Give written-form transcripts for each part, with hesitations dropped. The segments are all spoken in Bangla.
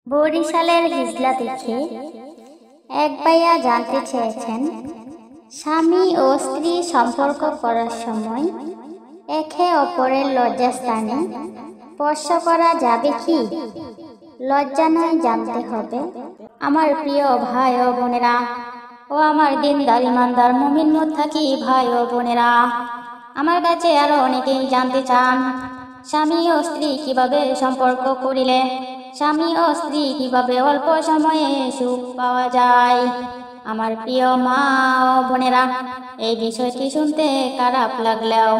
বরিশালের হিজলা দেখে এক ভাইয়া জানতে চেয়েছেন, স্বামী ও স্ত্রী সম্পর্ক করার সময় একে অপরের লজ্জাস্থানে স্পর্শ করা যাবে কি? লজ্জা নয়, জানতে হবে। আমার প্রিয় ভাই ও বোনেরা ও আমার দিনদার ইমানদার মুমিন মুত্তাকি ভাই ও বোনেরা, আমার কাছে আরো অনেকেই জানতে চান, স্বামী ও স্ত্রী কিভাবে সম্পর্ক করিলে স্বামী ও স্ত্রী কিভাবে অল্প সময়ে সুখ পাওয়া যায়। আমার প্রিয় মা ও বোনেরা, এই বিষয়টি শুনতে খারাপ লাগলেও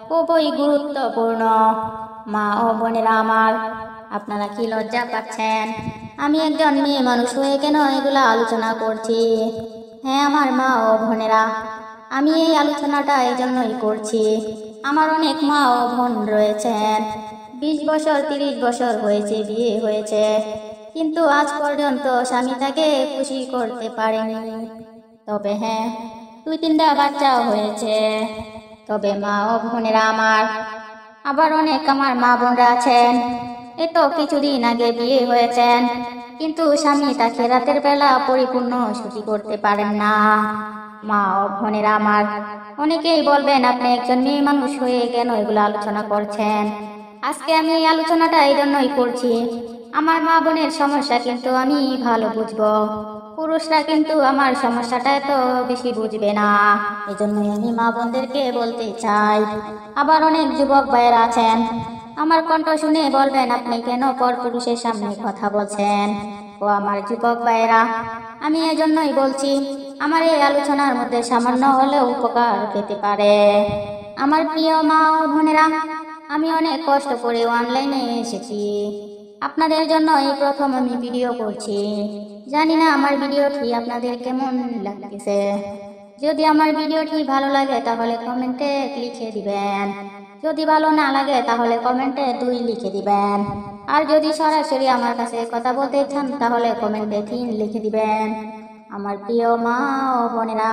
খুবই গুরুত্বপূর্ণ। মা ও বোনেরা আমার, আপনারা কি লজ্জা পাচ্ছেন? আমি একজন মেয়ে মানুষ হয়ে কেন এগুলা আলোচনা করছি? হ্যাঁ আমার মা ও বোনেরা, আমি এই আলোচনাটা এই জন্যই করছি। আমার অনেক মা ও বোন রয়েছেন, 20 বছর 30 বছর হয়েছে বিয়ে হয়েছে, কিন্তু আজ পর্যন্ত স্বামী তাকে খুশি করতে পারেনি। তবে হ্যাঁ, 2-3টা বাচ্চাও হয়েছে। তবে মা ও বোনেরা আমার, আবার অনেক আমার মা বোনরা আছেন, এ তো কিছুদিন আগে বিয়ে হয়েছেন, কিন্তু স্বামী তাকে রাতের বেলা পরিপূর্ণ সুখী করতে পারেন না। মা ও বোনেরা আমার, অনেকেই বলবেন আপনি একজন মেয়ে মানুষ হয়ে কেন এগুলো আলোচনা করছেন? আজকে আমি এই আলোচনাটা এই জন্যই করছি, আমার মা বোনের সমস্যা কিন্তু আমি ভালো বুঝবো, পুরুষরা কিন্তু আমার সমস্যাটা এত বেশি বুঝবে না। এই জন্যই আমি মা বোনদেরকে বলতে চাই। আবার অনেক যুবক ভাইয়েরা আছেন, আমার কণ্ঠ শুনে বলবেন আপনি কেন পর পুরুষের সামনে কথা বলছেন। ও আমার যুবক ভাইয়েরা, আমি এজন্যই বলছি, আমার এই আলোচনার মধ্যে সামান্য হলেও উপকার পেতে পারে। আমার প্রিয় মা ও বোনেরা, আমি অনেক কষ্ট করে অনলাইনে এসেছি, আপনাদের জন্য এই প্রথম আমি ভিডিও করছি। জানি না আমার ভিডিওটি আপনাদের কেমন লাগতেছে। যদি আমার ভিডিওটি ভালো লাগে তাহলে কমেন্টে লিখে দিবেন, যদি ভালো না লাগে তাহলে কমেন্টে 2 লিখে দিবেন, আর যদি সরাসরি আমার কাছে কথা বলতে চান তাহলে কমেন্টে 3 লিখে দিবেন। আমার প্রিয় মা ও বোনেরা,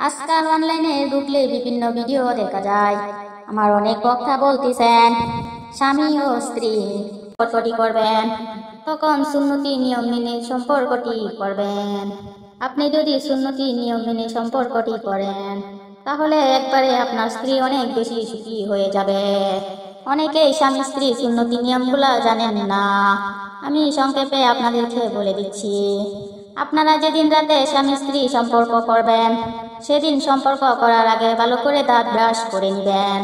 আজকাল অনলাইনে ঢুকলে বিভিন্ন ভিডিও দেখা যায়, আমার অনেক কথা বলতেছেন স্বামী ও স্ত্রী সম্পর্কটি করবেন, তখন সুন্নতি নিয়ম মেনে সম্পর্কটি করবেন। আপনি যদি সুন্নতি নিয়ম মেনে সম্পর্কটি করেন তাহলে একবারে আপনার স্ত্রী অনেক বেশি সুখী হয়ে যাবে। অনেকেই স্বামী স্ত্রী সুন্নতি নিয়মগুলা জানেন না, আমি সংক্ষেপে আপনাদেরকে বলে দিচ্ছি। আপনারা যেদিন রাতে স্বামী স্ত্রী সম্পর্ক করবেন সেদিন সম্পর্ক করার আগে ভালো করে দাঁত ব্রাশ করে নেবেন,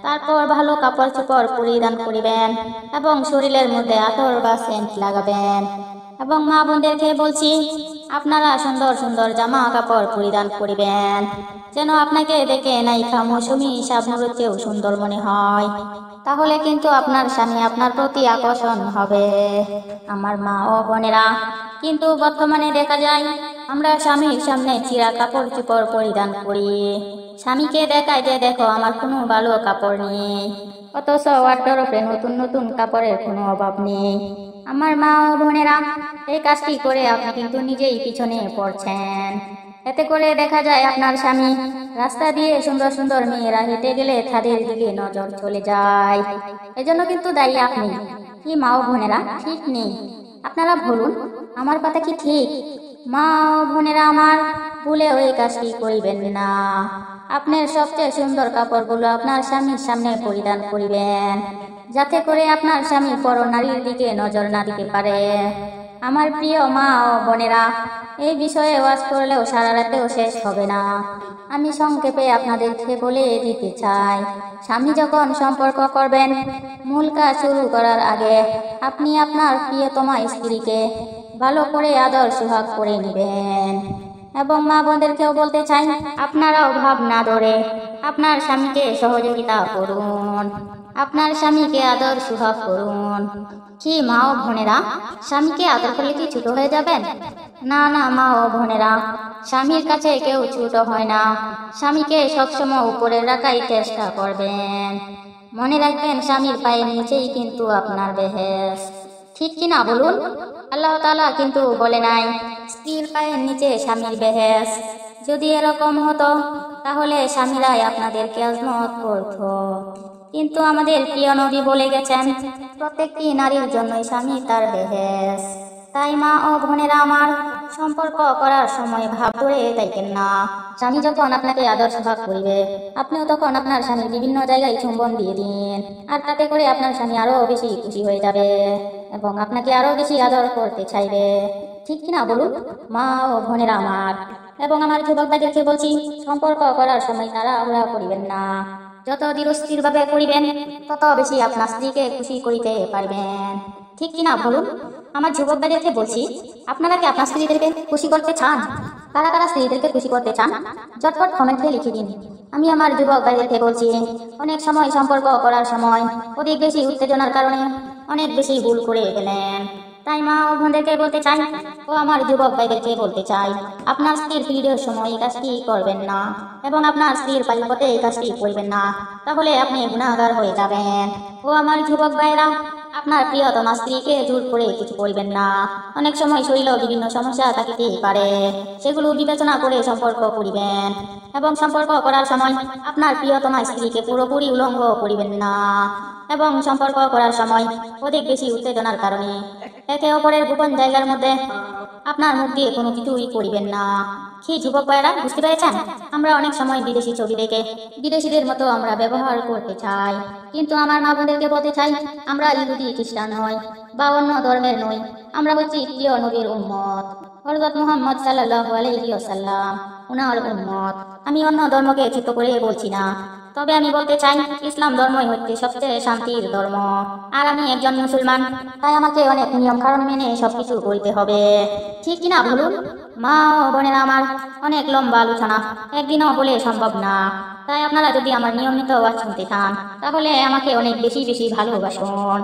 তারপর ভালো কাপড় চোপড় পরিধান করিবেন এবং শরীরের মধ্যে আতর বা সেন্ট লাগাবেন। এবং মা বোনদেরকে বলছি, আপনারা সুন্দর সুন্দর জামা কাপড় পরিধান করিবেন, যেন আপনাকে দেখে নায়িকা মৌসুমী শাবনূরের চেয়েও সুন্দর মনে হয়, তাহলে কিন্তু আপনার স্বামী আপনার প্রতি আকর্ষণ হবে। আমার মা ও বোনেরা, কিন্তু বর্তমানে দেখা যায় আমরা স্বামীর সামনে ছিঁড়া কাপড় চোপড় পরিধান করি, স্বামীকে দেখায় যে দেখো আমার কোনো ভালো কাপড় নেই, অথচ ওয়ারড্রোবে নতুন নতুন কাপড়ের কোনো অভাব নেই। আমার মা ও বোনেরা, এই কাজটি করে আপনি কিন্তু নিজেই পিছনে পড়ছেন। এতে করে দেখা যায় আপনার স্বামী রাস্তা দিয়ে সুন্দর সুন্দর মেয়েরা হেঁটে গেলে তাদের দিকে নজর চলে যায়, এজন্য কিন্তু দায়ী আপনি। কি মা ও বোনেরা, ঠিক নেই? আপনারা বলুন, আমার কথা কি ঠিক? মা ও বোনেরা আমার, ভুলে ওই কাজটি করিবেন না। আপনার সবচেয়ে সুন্দর কাপড়গুলো আপনার স্বামীর সামনে পরিধান করিবেন, যাতে করে আপনার স্বামী পর নারীর দিকে নজর না দিতে পারে। আমার প্রিয় মা ও বোনেরা, এই বিষয়ে ওয়াজ করলেও সারা রাতেও শেষ হবে না, আমি সংক্ষেপে আপনাদেরকে বলে দিতে চাই। স্বামী যখন সম্পর্ক করবেন, মূল কাজ শুরু করার আগে আপনি আপনার প্রিয়তমা স্ত্রীকে ভালো করে আদর সোহাগ করে নেবেন। এবং মা বোনদেরকেও বলতে চাই, আপনারাও ভাব না ধরে আপনার স্বামীকে সহযোগিতা করুন, আপনার স্বামীকে আদর সোহাগ করুন। কি মা ও বোনেরা, স্বামীকে আদর করলে কি ছোট হয়ে যাবেন? না না মা ও বোনেরা, স্বামীর কাছে কেউ ছোট হয় না, স্বামীকে সবসময় উপরে রাখাই চেষ্টা করবেন। মনে রাখবেন, স্বামীর পায়ের নিচেই কিন্তু আপনার বেহেশত। ঠিক কিনা বলুন? আল্লাহ তাআলা কিন্তু বলে নাই স্ত্রীর পায়ের নিচে স্বামীর বেহেশত। যদি এরকম হতো তাহলে স্বামীরাই আপনাদেরকে আজমত করত, কিন্তু আমাদের প্রিয় নবী বলে গেছেন প্রত্যেকটি নারীর জন্যই স্বামী তার বেহেশত। তাই তাই মা ও বোনেরা আমার, সম্পর্ক করার সময় ভাব ধরে তাইকেন না। স্বামী যখন আপনাকে আদর সোহাগ করিবে, আপনিও তখন আপনার স্বামীর বিভিন্ন জায়গায় চুম্বন দিয়ে দিন, আর তাতে করে আপনার স্বামী আরো বেশি খুশি হয়ে যাবে এবং আপনাকে আরো বেশি আদর করতে চাইবে। ঠিক কিনা বলুন মা ও বোনেরা আমার? এবং আমার যুবক ভাইদেরকে বলছি, সম্পর্ক করার সময় তাড়াহুড়া করিবেন না। যত ধীরস্থির ভাবে করিবেন, তত বেশি আপনার স্ত্রীকে খুশি করিতে পারবেন। ঠিক কিনা বলুন? আমার যুবক ভাইদেরকে বলছি, আপনারা কি আপনার স্ত্রীদেরকে খুশি করতে চান? কারা কারা স্ত্রীদেরকে খুশি করতে চান? ঝটপট কমেন্টে লিখে দিন। আমি আমার যুবক ভাইদেরকে বলছি, অনেক সময় সম্পর্ক করার সময় অধিক বেশি উত্তেজনার কারণে অনেক বেশি ভুল করে ফেলেন। তাই মা ও বোনদেরকে বলতে চাই ও আমার যুবক ভাইদেরকে বলতে চাই, আপনার স্ত্রীর পিরিয়ডের সময় এই কাজটি করবেন না এবং আপনার স্ত্রীর পাল্পতে এই কাজটি করবেন না, তাহলে আপনি গুনাহগার হয়ে যাবেন। ও আমার যুবক ভাইরা, আপনার প্রিয়তমা স্ত্রীকে জোর করে কিছু করবেন না। অনেক সময় শরীরে বিভিন্ন সমস্যা থাকিতেই পারে, সেগুলো বিবেচনা করে সম্পর্ক করিবেন এবং সম্পর্ক করার সময় আপনার প্রিয়তমা স্ত্রীকে পুরোপুরি উলঙ্গ করিবেন না এবং সম্পর্ক করার সময় অধিক বেশি উত্তেজনার কারণে একে অপরের গোপন জায়গার মধ্যে আপনার মুখ দিয়ে কোনো কিছুই করিবেন না। কি যুবক ভাইয়েরা, বুঝতে পেরেছেন? আমরা অনেক সময় বিদেশি ছবি দেখে বিদেশিদের মতো আমরা ব্যবহার করতে চাই, কিন্তু আমার মা বোনদেরকে বলতে চাই, আমরা ইহুদি খ্রিস্টান নই বা অন্য ধর্মের নই, আমরা হচ্ছি প্রিয় নবীর উম্মত হযরত মুহাম্মদ সাল্লাল্লাহু আলাইহি ওয়াসাল্লাম, উনার উম্মত। আমি অন্য ধর্মকে ছোট করে বলছি না, তবে আমি বলতে চাই ইসলাম ধর্মই হচ্ছে সবচেয়ে শান্তির ধর্ম। আর আমি একজন মুসলমান, তাই আমাকে অনেক নিয়ম কারণ মেনে সবকিছু করতে হবে। ঠিক কিনা বলুন মা ও বোনেরা আমার? অনেক লম্বা আলোচনা একদিনও বলে সম্ভব না, তাই আপনারা যদি আমার নিয়মিত আওয়াজ শুনতে চান, তাহলে আমাকে অনেক বেশি বেশি ভালোবাসুন।